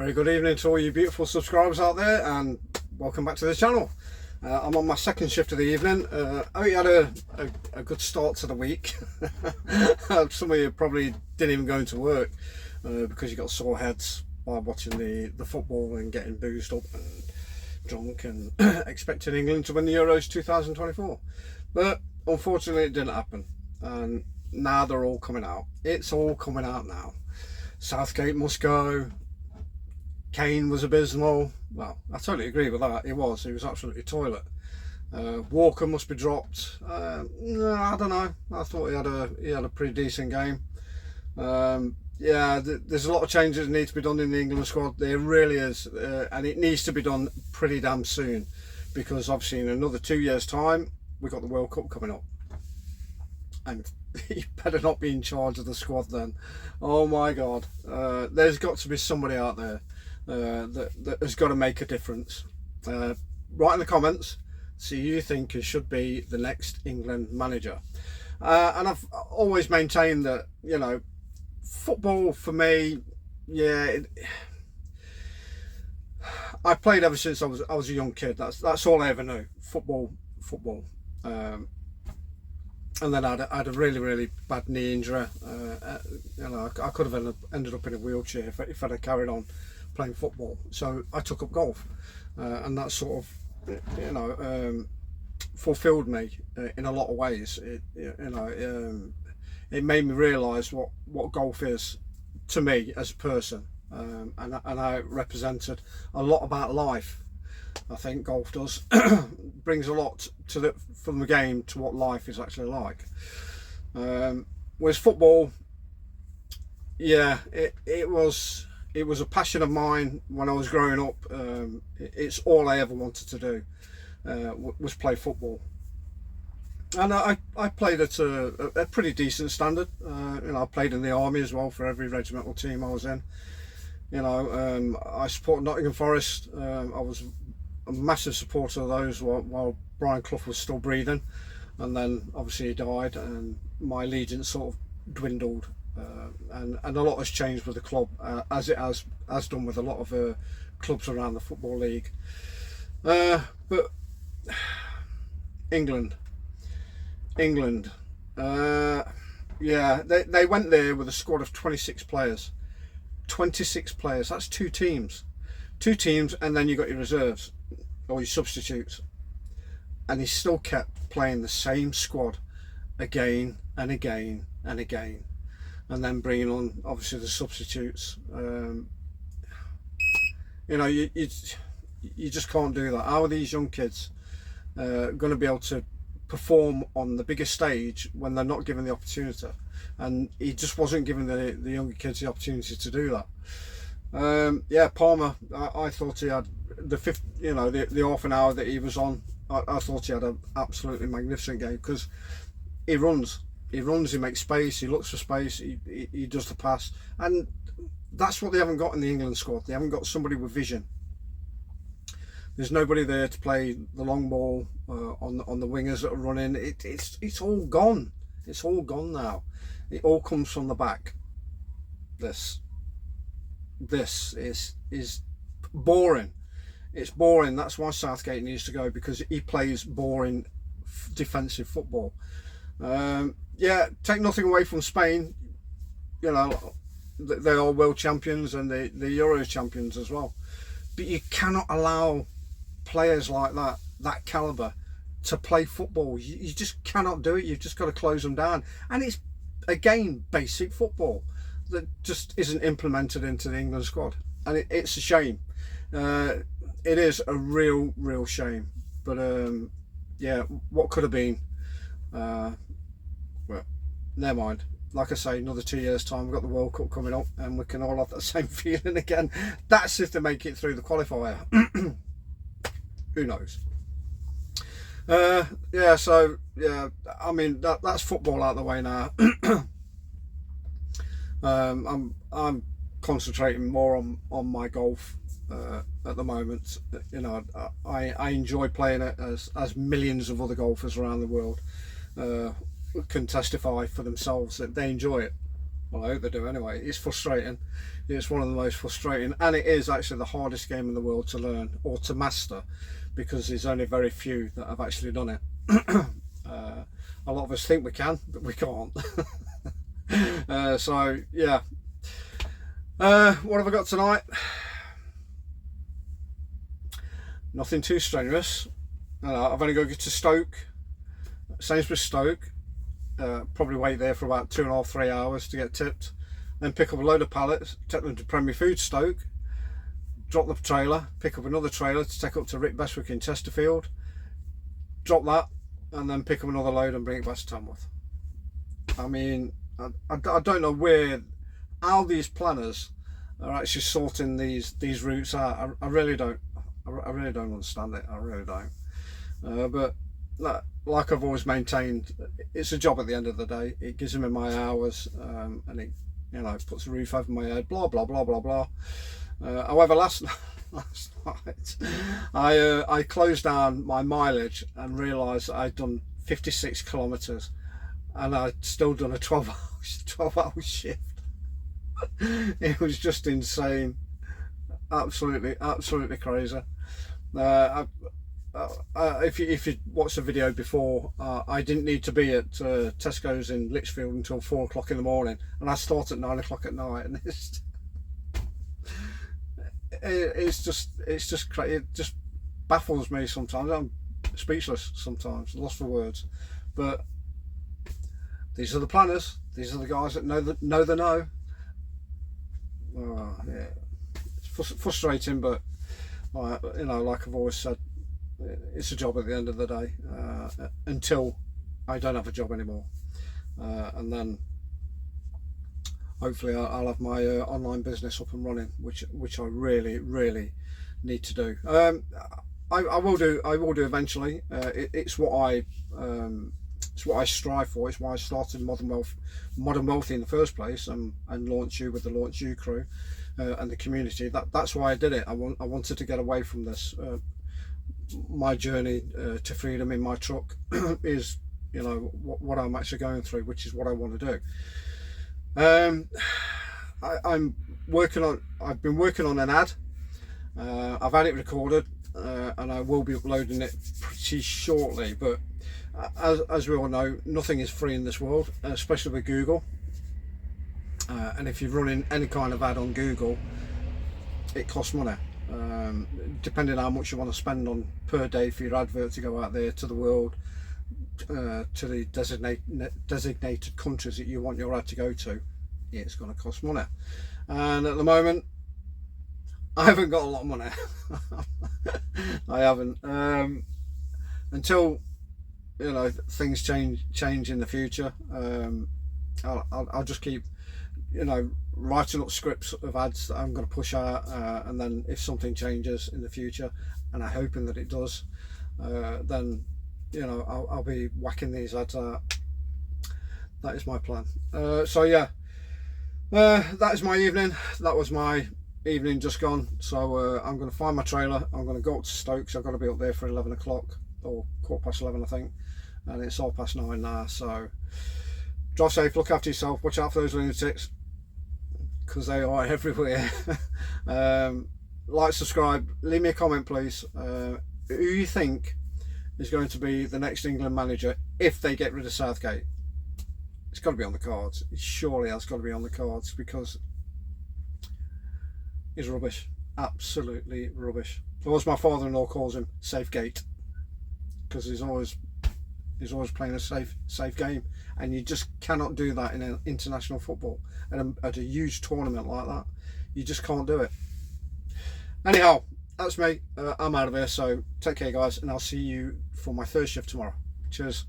Very good evening to all you beautiful subscribers out there, and welcome back to the channel. I'm on my second shift of the evening. I hope you had a good start to the week. Some of you probably didn't even go into work because you got sore heads by watching the football and getting boozed up and drunk and expecting England to win the Euros 2024. But unfortunately it didn't happen, and now they're all coming out. It's all coming out now. Southgate must go. Kane was abysmal. Well, I totally agree with that. He was absolutely toilet. Walker must be dropped. No, I don't know. I thought he had a pretty decent game. Yeah, there's a lot of changes that need to be done in the England squad. There really is, and it needs to be done pretty damn soon, because obviously in another 2 years' time we've got the World Cup coming up, and he better not be in charge of the squad then. Oh my God, there's got to be somebody out there that has got to make a difference. Write in the comments, so you think he should be the next England manager. And I've always maintained that, you know, football for me, yeah, I played ever since I was a young kid. That's all I ever knew. Football. And then I had a really bad knee injury. You know, I could have ended up in a wheelchair if I'd have carried on playing football. So I took up golf, and that sort of, you know, fulfilled me in a lot of ways. It made me realise what golf is to me as a person, and how it represented a lot about life. I think golf does brings a lot to from the game to what life is actually like. Whereas football, yeah, it was a passion of mine when I was growing up. It's all I ever wanted to do, was play football. And I played at a pretty decent standard. You know, I played in the army as well for every regimental team I was in. You know, I supported Nottingham Forest. I was a massive supporter of those while Brian Clough was still breathing, and then obviously he died, and my allegiance sort of dwindled. And a lot has changed with the club, as it has done with a lot of clubs around the Football League. But England, yeah, they went there with a squad of 26 players. 26 players, that's two teams, and then you got your reserves or your substitutes, and he still kept playing the same squad again and again and again, and then bringing on obviously the substitutes. You know, you just can't do that. How are these young kids going to be able to perform on the biggest stage when they're not given the opportunity? And he just wasn't giving the younger kids the opportunity to do that. Yeah, Palmer, I thought he had the half an hour that he was on, I thought he had an absolutely magnificent game, because he runs, he makes space, he looks for space, he does the pass, and that's what they haven't got in the England squad. They haven't got somebody with vision. There's nobody there to play the long ball on the wingers that are running. It's all gone. It's all gone now. It all comes from the back. This is boring. It's boring. That's why Southgate needs to go, because he plays boring defensive football. Yeah, take nothing away from Spain. You know, they are world champions and the Euros champions as well. But you cannot allow players like that caliber to play football. You just cannot do it. You've just got to close them down. And it's, again, basic football that just isn't implemented into the England squad, and it's a shame. It is a real shame. But yeah, what could have been, well, never mind. Like I say, another 2 years' time we've got the World Cup coming up, and we can all have that same feeling again. That's if they make it through the qualifier. Who knows? Yeah, so yeah, I mean that's football out of the way now. I'm concentrating more on my golf at the moment. You know, I enjoy playing it, as millions of other golfers around the world can testify for themselves that they enjoy it. Well, I hope they do anyway. It's frustrating. It's one of the most frustrating, and it is actually the hardest game in the world to learn or to master, because there's only very few that have actually done it. A lot of us think we can, but we can't. So yeah. What have I got tonight? Nothing too strenuous. I've only got to get to Stoke, Sainsbury's Stoke. Probably wait there for about 2.5–3 hours to get tipped, then pick up a load of pallets, take them to Premier Foods Stoke, drop the trailer, pick up another trailer to take up to Rick Bestwick in Chesterfield, drop that, and then pick up another load and bring it back to Tamworth. I mean, I don't know how these planners are actually sorting these routes out. I really don't. I really don't understand it. I really don't. But like I've always maintained, it's a job at the end of the day. It gives me my hours, and it, you know, puts a roof over my head. Blah blah blah blah blah. However, last night I closed down my mileage and realised I'd done 56 kilometres, and I'd still done a 12-hour shift. It was just insane. Absolutely crazy. If you watched the video before, I didn't need to be at Tesco's in Lichfield until 4 o'clock in the morning, and I start at 9 o'clock at night, and it's just crazy. It just baffles me sometimes. I'm speechless sometimes, lost for words. But these are the planners. These are the guys that know the know. Oh, yeah. It's frustrating, but you know, like I've always said, it's a job at the end of the day, until I don't have a job anymore, and then hopefully I'll have my online business up and running, which I really need to do. I will do eventually. It's what I strive for. It's why I started Modern Wealthy in the first place, and Launch You with the Launch You crew, and the community. That's why I did it. I wanted to get away from this. My journey to freedom in my truck is, you know, what I'm actually going through, which is what I want to do. I've been working on an ad. I've had it recorded, and I will be uploading it pretty shortly. But as we all know, nothing is free in this world, especially with Google. And if you're running any kind of ad on Google, it costs money. Depending on how much you want to spend on per day for your advert to go out there to the world, to the designated countries that you want your ad to go to, it's going to cost money. And at the moment, I haven't got a lot of money. I haven't. Until, you know, things change in the future, I'll just keep, you know, writing up scripts of ads that I'm going to push out, and then if something changes in the future, and I'm hoping that it does, then, you know, I'll be whacking these ads out. That is my plan. So yeah, that is my evening. That was my evening just gone. So I'm going to find my trailer. I'm going to go up to Stoke. I've got to be up there for 11 o'clock or 11:15, I think, and it's 9:30 now. So drive safe, look after yourself, watch out for those lunatics, because they are everywhere. Like, subscribe, leave me a comment please. Who you think is going to be the next England manager if they get rid of Southgate? It's got to be on the cards. It surely has got to be on the cards, because he's rubbish, absolutely rubbish. Or as my father-in-law calls him, Safegate, because he's always playing a safe game, and you just cannot do that in international football at a huge tournament like that. You just can't do it. Anyhow, that's me. I'm out of here, so take care guys, and I'll see you for my third shift tomorrow. Cheers.